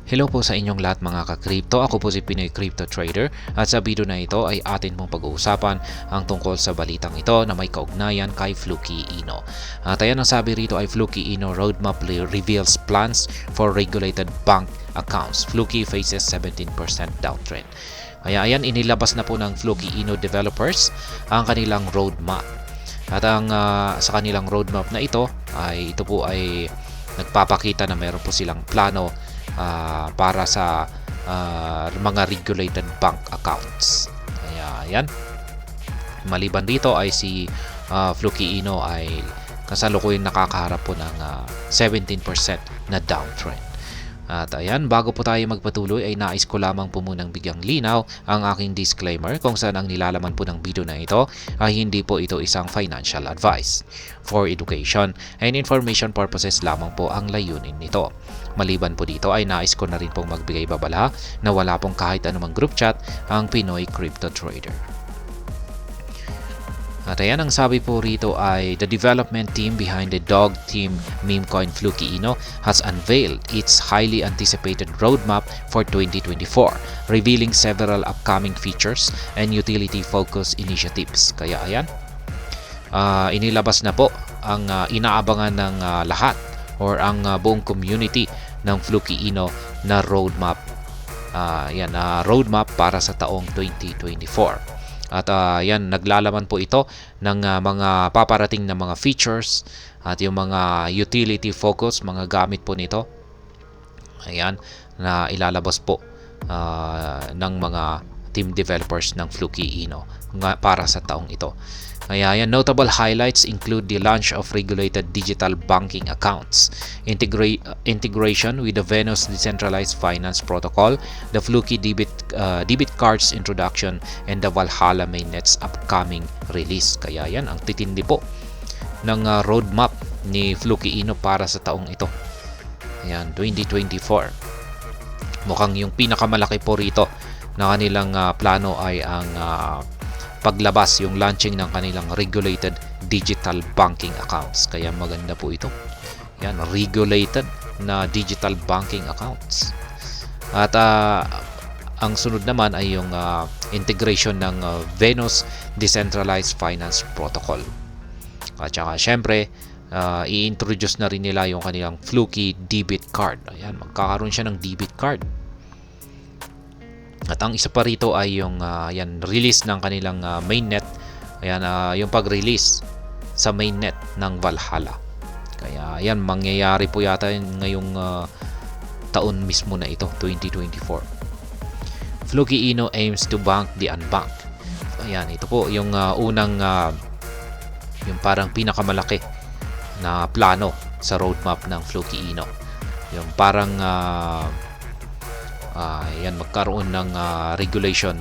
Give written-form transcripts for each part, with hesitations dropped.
Hello po sa inyong lahat mga ka-crypto. Ako po si Pinoy Crypto Trader at sa video na ito ay atin pong pag-uusapan ang tungkol sa balitang ito na may kaugnayan kay Fluky Ino. At ayan ang sabi rito ay Fluky Ino roadmap reveals plans for regulated bank accounts. Fluky faces 17% downtrend. Kaya ayan, inilabas na po ng Fluky Ino developers ang kanilang roadmap. At ang sa kanilang roadmap na ito ay nagpapakita na meron po silang plano para sa mga regulated bank accounts. Kaya yan. Maliban dito ay si Fluky Ino ay kasalukuyang nakakaharap po ng 17% na downtrend. At ayan, bago po tayo magpatuloy ay nais ko lamang po munang bigyang linaw ang aking disclaimer kung saan ang nilalaman po ng video na ito ay hindi po ito isang financial advice. For education and information purposes lamang po ang layunin nito. Maliban po dito ay nais ko na rin pong magbigay babala na wala pong kahit anumang group chat ang Pinoy Crypto Trader. At ayan, ang sabi po rito ay the development team behind the dog team meme coin Fluky Ino has unveiled its highly anticipated roadmap for 2024, revealing several upcoming features and utility-focused initiatives. Kaya ayan, inilabas na po ang inaabangan ng lahat or ang buong community ng Fluky Ino na roadmap. Roadmap para sa taong 2024. At yan, naglalaman po ito ng mga paparating na mga features at yung mga utility focus, mga gamit po nito. Ayan, na ilalabas po ng mga team developers ng Fluky Ino para sa taong ito. Kaya yan, notable highlights include the launch of regulated digital banking accounts, integration with the Venus Decentralized Finance Protocol, the Fluky debit cards introduction, and the Valhalla mainnet's upcoming release. Kaya yan, ang titindi po ng roadmap ni Fluky Ino para sa taong ito. Ayan, 2024. Mukhang yung pinakamalaki po rito na kanilang plano ay ang paglabas, yung launching ng kanilang regulated digital banking accounts. Kaya maganda po ito. Yan, regulated na digital banking accounts. At ang sunod naman ay yung integration ng Venus Decentralized Finance Protocol. At saka syempre, i-introduce na rin nila yung kanilang Fluky debit card. Ayan, magkakaroon siya ng debit card. At ang isa pa rito ay yung release ng kanilang mainnet. Ayan, yung pag-release sa mainnet ng Valhalla. Kaya ayan, mangyayari po yata ngayong taon mismo na ito, 2024. Fluky Ino aims to bank the unbanked. Ayan, ito po yung unang yung parang pinakamalaki na plano sa roadmap ng Fluky Ino. Yung parang magkaroon ng regulation,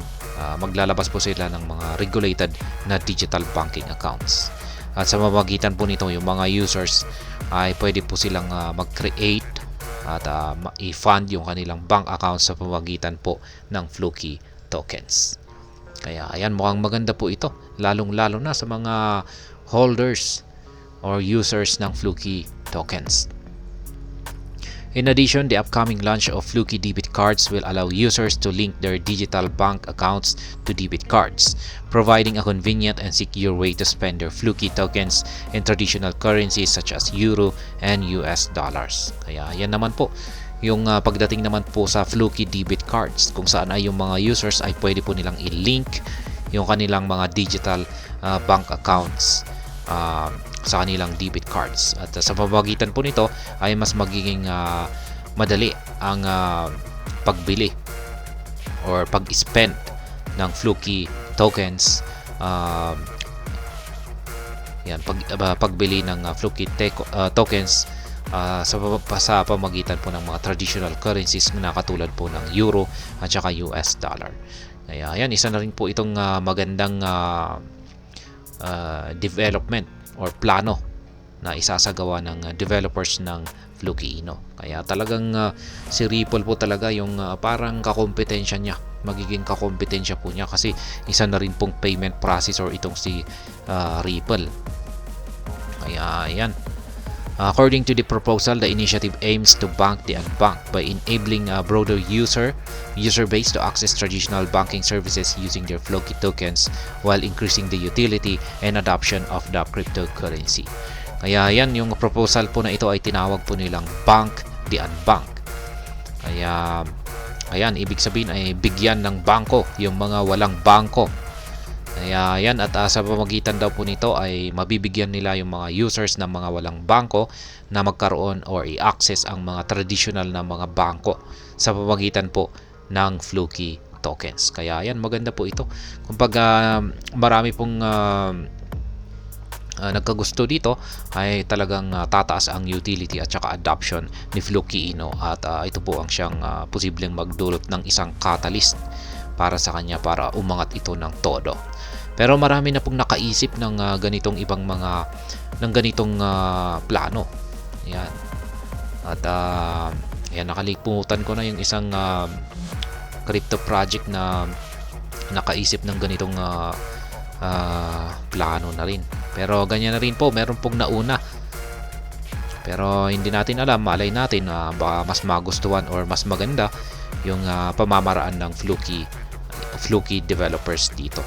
maglalabas po sila ng mga regulated na digital banking accounts. At sa mamagitan po nito, yung mga users ay pwede po silang mag-create at i-fund yung kanilang bank accounts sa pamamagitan po ng Fluky tokens. Kaya ayan, mukhang maganda po ito, lalong-lalo na sa mga holders or users ng Fluky tokens. In addition, the upcoming launch of Fluky debit cards will allow users to link their digital bank accounts to debit cards, providing a convenient and secure way to spend their Fluky tokens in traditional currencies such as Euro and US dollars. Kaya yan naman po yung pagdating naman po sa Fluky debit cards, kung saan ay yung mga users ay pwede po nilang i-link yung kanilang mga digital bank accounts sa kanilang debit cards. At sa pamamagitan po nito ay mas magiging madali ang pagbili or pag-spend ng Fluky tokens. Pagbili ng Fluky tokens sa pamamagitan po ng mga traditional currencies na katulad po ng Euro at saka US dollar. Kaya ayan, isa na rin po itong magandang development or plano na isasagawa ng developers ng Fluky Ino. Kaya talagang si Ripple po talaga yung parang kakompetensya niya, magiging kakompetensya po niya kasi isa na rin pong payment processor itong si Ripple. Kaya ayan, According to the proposal, the initiative aims to bank the unbanked by enabling a broader user base to access traditional banking services using their Floki tokens while increasing the utility and adoption of the cryptocurrency. Kaya yan, yung proposal po na ito ay tinawag po nilang bank the unbanked. Kaya ayan, ibig sabihin ay bigyan ng bangko yung mga walang bangko. Kaya yan, at sa pamamagitan daw po nito ay mabibigyan nila yung mga users ng mga walang bangko na magkaroon or i-access ang mga traditional na mga bangko sa pamamagitan po ng Floki tokens. Kaya yan, maganda po ito. Kumbaga marami pong nagkagusto dito ay talagang tataas ang utility at saka adoption ni Floki Ino, at ito po ang siyang posibleng magdulot ng isang catalyst para sa kanya para umangat ito ng todo. Pero marami na pong nakaisip ng ganitong ibang mga ganitong plano. Yan. At yan, nakalimutan ko na yung isang crypto project na nakaisip ng ganitong plano na rin. Pero ganyan na rin po, meron pong nauna. Pero hindi natin alam, malay natin baka mas magustuhan or mas maganda yung pamamaraan ng Floki developers dito.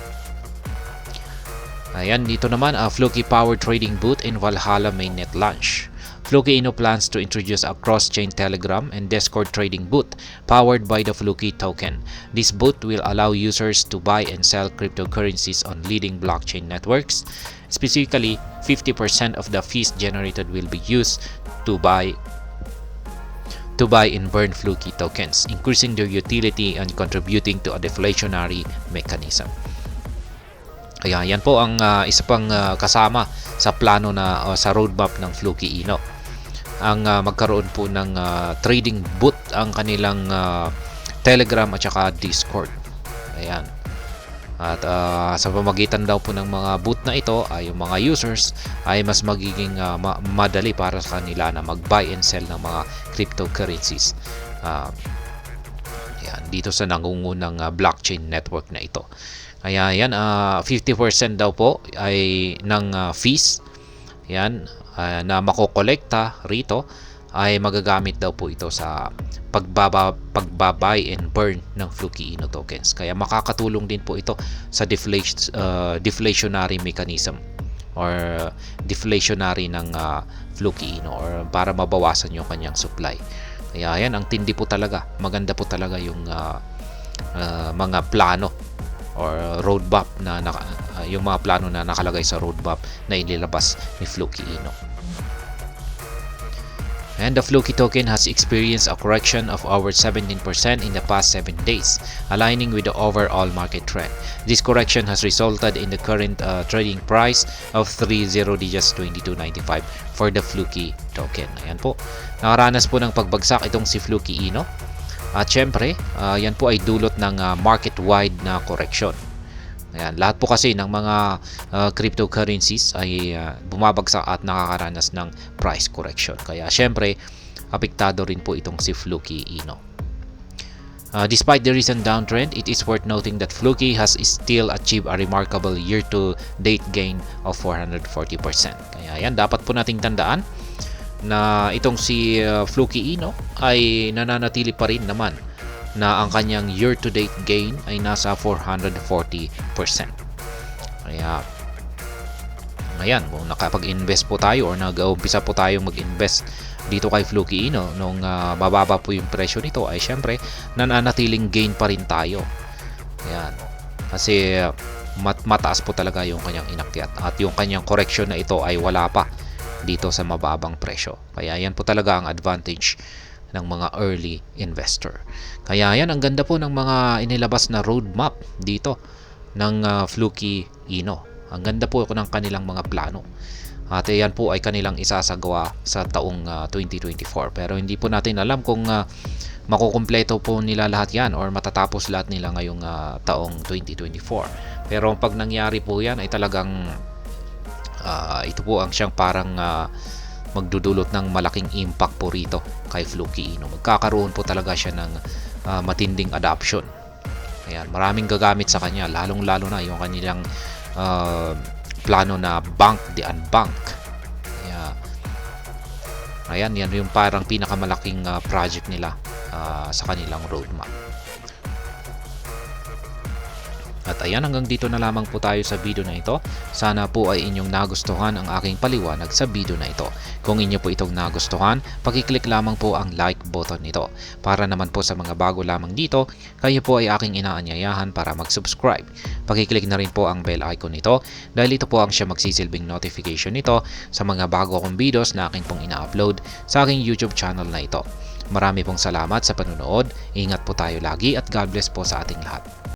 Ayan, dito naman, Floki Powered Trading Booth in Valhalla mainnet launch. Floki Ino plans to introduce a cross-chain Telegram and Discord trading booth powered by the Floki token. This booth will allow users to buy and sell cryptocurrencies on leading blockchain networks. Specifically, 50% of the fees generated will be used to buy and burn Floki tokens, increasing their utility and contributing to a deflationary mechanism. Kaya yan po ang isa pang kasama sa plano na sa roadmap ng Floki Ino. Ang magkaroon po ng trading booth ang kanilang Telegram at saka Discord. Ayan. At sa pamamagitan daw po ng mga booth na ito ay yung mga users ay mas magiging madali para sa kanila na mag-buy and sell ng mga cryptocurrencies. Ayan, dito sa nangungunang blockchain network na ito. Kaya yan, 50% daw po ay ng fees yan na makokolekta rito ay magagamit daw po ito sa pagbabay and burn ng Floki Ino tokens. Kaya makakatulong din po ito sa deflationary mechanism or deflationary ng Floki Ino or para mabawasan yung kanyang supply. Kaya yan, ang tindi po talaga. Maganda po talaga yung mga plano or roadmap na yung mga plano na nakalagay sa roadmap na inilabas ni Floki Ino. And the Floki token has experienced a correction of over 17% in the past 7 days, aligning with the overall market trend. This correction has resulted in the current trading price of 22.95 for the Floki token. Ayan po, nakaranas po ng pagbagsak itong si Floki Ino. At syempre, yan po ay dulot ng market-wide na correction. Ayan, lahat po kasi ng mga cryptocurrencies ay bumabagsak at nakakaranas ng price correction. Kaya syempre, apektado rin po itong si Floki Ino. Despite the recent downtrend, it is worth noting that Floki has still achieved a remarkable year-to-date gain of 440%. Kaya yan, dapat po nating tandaan na itong si Floki Ino ay nananatili pa rin naman na ang kanyang year-to-date gain ay nasa 440%. Kaya ayan, kung nakapag-invest po tayo or nag-uumpisa po tayo mag-invest dito kay Floki Ino nung mababa po yung presyo nito, ay syempre nananatiling gain pa rin tayo. Ayan, kasi mataas po talaga yung kanyang inakyat at yung kanyang correction na ito ay wala pa dito sa mababang presyo. Kaya yan po talaga ang advantage ng mga early investor. Kaya yan, ang ganda po ng mga inilabas na roadmap dito ng Floki Ino. Ang ganda po ng kanilang mga plano. At yan po ay kanilang isasagawa sa taong 2024. Pero hindi po natin alam kung makukumpleto po nila lahat yan or matatapos lahat nila ngayong taong 2024. Pero pag nangyari po yan ay talagang ito po ang siyang parang magdudulot ng malaking impact po rito kay Floki Ino. Magkakaroon po talaga siya ng matinding adoption. Ayan, maraming gagamit sa kanya, lalong-lalo na yung kanilang plano na bank the unbank. Ayan, yan yung parang pinakamalaking project nila sa kanilang roadmap. At ayan, hanggang dito na lamang po tayo sa video na ito. Sana po ay inyong nagustuhan ang aking paliwanag sa video na ito. Kung inyo po itong nagustuhan, pakiclick lamang po ang like button nito. Para naman po sa mga bago lamang dito, kayo po ay aking inaanyayahan para mag-subscribe. Pakiclick na rin po ang bell icon nito dahil ito po ang siya magsisilbing notification nito sa mga bago kong videos na aking pong ina-upload sa aking YouTube channel na ito. Marami pong salamat sa panunood, ingat po tayo lagi at God bless po sa ating lahat.